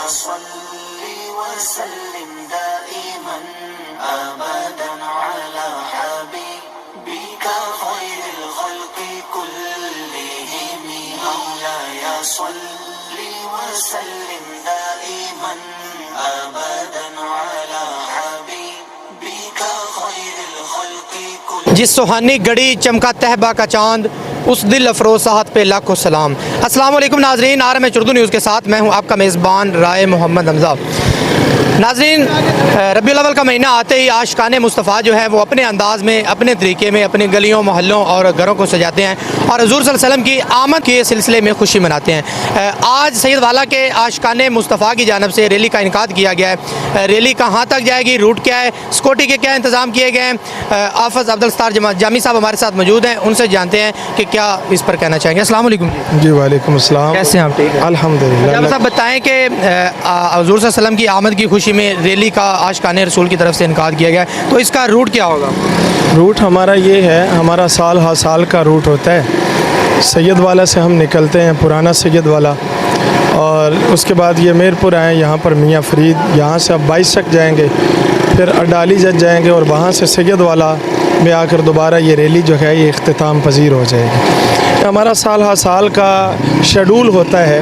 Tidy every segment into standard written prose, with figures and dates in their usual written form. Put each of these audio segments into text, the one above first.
صل وسلم دائما أبدا على حبيبك خير الخلق كلهم مولاي صل وسلم دائما أبدا على حبيبك خير الخلق كلهم. جس سہانی گڑی چمکا تہبہ کا چاند اس دل افروز ساحت پہ لاکھوں سلام. السلام علیکم ناظرین، R M H Urdu news کے ساتھ میں ہوں آپ کا میزبان رائے محمد حمزہ. ناظرین، ربیع الاول کا مہینہ آتے ہی عاشقان مصطفیٰ جو ہے وہ اپنے انداز میں، اپنے طریقے میں اپنے گلیوں محلوں اور گھروں کو سجاتے ہیں اور حضور صلی اللہ علیہ وسلم کی آمد کے سلسلے میں خوشی مناتے ہیں. آج سید والا کے عاشقان مصطفیٰ کی جانب سے ریلی کا انعقاد کیا گیا ہے. ریلی کہاں تک جائے گی، روٹ کیا ہے، سیکورٹی کے کیا انتظام کیے گئے ہیں، حافظ عبدالستار جامی صاحب ہمارے ساتھ موجود ہیں، ان سے جانتے ہیں کہ کیا اس پر کہنا چاہیں گے. السلام علیکم. جی وعلیکم السلام. کیسے ہیں آپ؟ ٹھیک ہے الحمدللہ. جامی صاحب بتائیں کہ حضور صلی اللہ علیہ وسلم کی آمد کی خوشی میں ریلی کا عاشقان رسول کی طرف سے انعقاد کیا گیا ہے، تو اس کا روٹ کیا ہوگا؟ روٹ ہمارا یہ ہے، ہمارا سال ہر سال کا روٹ ہوتا ہے. سید والا سے ہم نکلتے ہیں، پرانا سید والا، اور اس کے بعد یہ میر پور آئیں، یہاں پر میاں فرید، یہاں سے اب 22 تک جائیں گے، پھر اڈالی جج جائیں گے اور وہاں سے سید والا میں آ کر دوبارہ یہ ریلی جو ہے یہ اختتام پذیر ہو جائے گی. ہمارا سال ہر سال کا شیڈول ہوتا ہے.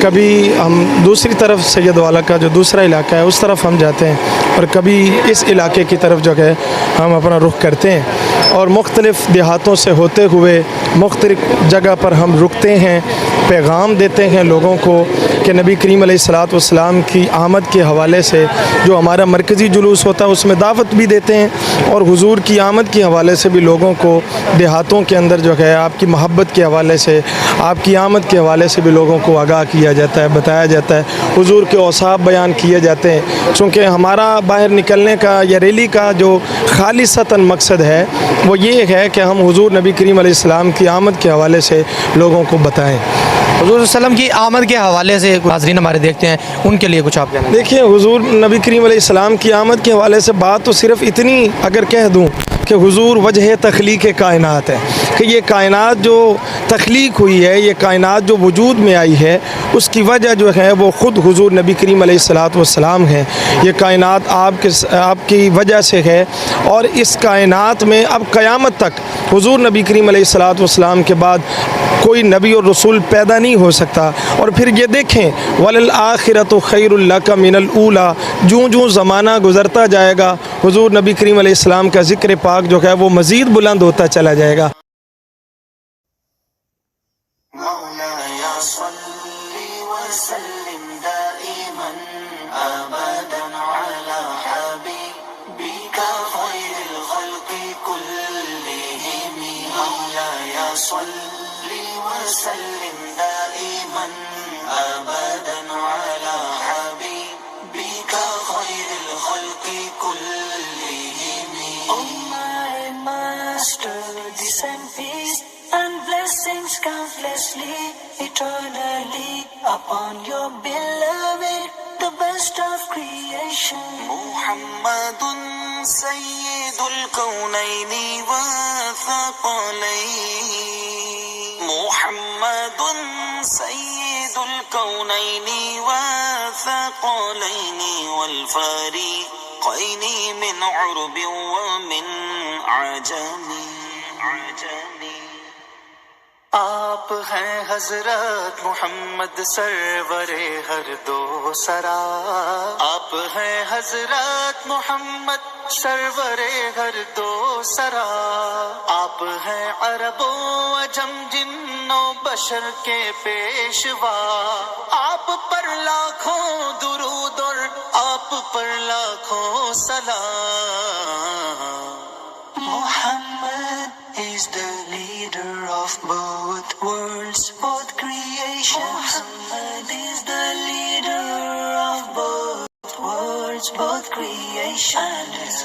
کبھی ہم دوسری طرف سید والا کا جو دوسرا علاقہ ہے اس طرف ہم جاتے ہیں، اور کبھی اس علاقے کی طرف جو ہے ہم اپنا رخ کرتے ہیں، اور مختلف دیہاتوں سے ہوتے ہوئے مختلف جگہ پر ہم رکتے ہیں، پیغام دیتے ہیں لوگوں کو کہ نبی کریم علیہ الصلوۃ والسلام کی آمد کے حوالے سے جو ہمارا مرکزی جلوس ہوتا ہے اس میں دعوت بھی دیتے ہیں، اور حضور کی آمد کے حوالے سے بھی لوگوں کو دیہاتوں کے اندر جو ہے آپ کی محبت کے حوالے سے، آپ کی آمد کے حوالے سے بھی لوگوں کو آگاہ کیا جاتا ہے، بتایا جاتا ہے، حضور کے اوصاف بیان کیے جاتے ہیں. چونکہ ہمارا باہر نکلنے کا یا ریلی کا جو خالصتاً مقصد ہے وہ یہ ہے کہ ہم حضور نبی کریم علیہ السلام کی آمد کے حوالے سے لوگوں کو بتائیں. حضور صلی اللہ علیہ وسلم کی آمد کے حوالے سے ناظرین ہمارے دیکھتے ہیں، ان کے لیے کچھ آپ کہنا؟ دیکھیں، حضور نبی کریم علیہ السلام کی آمد کے حوالے سے بات تو صرف اتنی اگر کہہ دوں کہ حضور وجہ تخلیق کائنات ہے، کہ یہ کائنات جو تخلیق ہوئی ہے، یہ کائنات جو وجود میں آئی ہے، اس کی وجہ جو ہے وہ خود حضور نبی کریم علیہ الصلوۃ والسلام ہے. یہ کائنات آپ کی وجہ سے ہے، اور اس کائنات میں اب قیامت تک حضور نبی کریم علیہ الصلوۃ والسلام کے بعد کوئی نبی اور رسول پیدا نہیں ہو سکتا. اور پھر یہ دیکھیں، وَلَلْآخِرَةُ خَيْرٌ لَكَ مِنَ الْأُولَىٰ، جوں جوں زمانہ گزرتا جائے گا حضور نبی کریم علیہ السلام کا ذکر پاک جو ہے وہ مزید بلند ہوتا چلا جائے گا. مولاي صل وسلم دائما أبدا على حبيبك خير الخلق كلهم مولاي صل وسلم دائما أبدا على حبيبك خير الخلق كلهم. Oh my master, descend peace and blessings countlessly, eternally upon your beloved, the best of creation. Muhammadun Sayyidul Kawnayni wa Thaqalayn. Muhammadun Sayyidul Kawnayni wa Thaqalayn wal Fariqayni min urbi wa min ajami. آپ ہیں حضرت محمد سرور ہر دو سرا، آپ ہیں حضرت محمد سرور ہر دو سرا، آپ ہیں عرب و عجم جن و بشر کے پیشوا، آپ پر لاکھوں درود اور آپ پر لاکھوں سلام. Muhammad is the leader of both worlds, both creation. Muhammad is the leader of both worlds, both creation. And his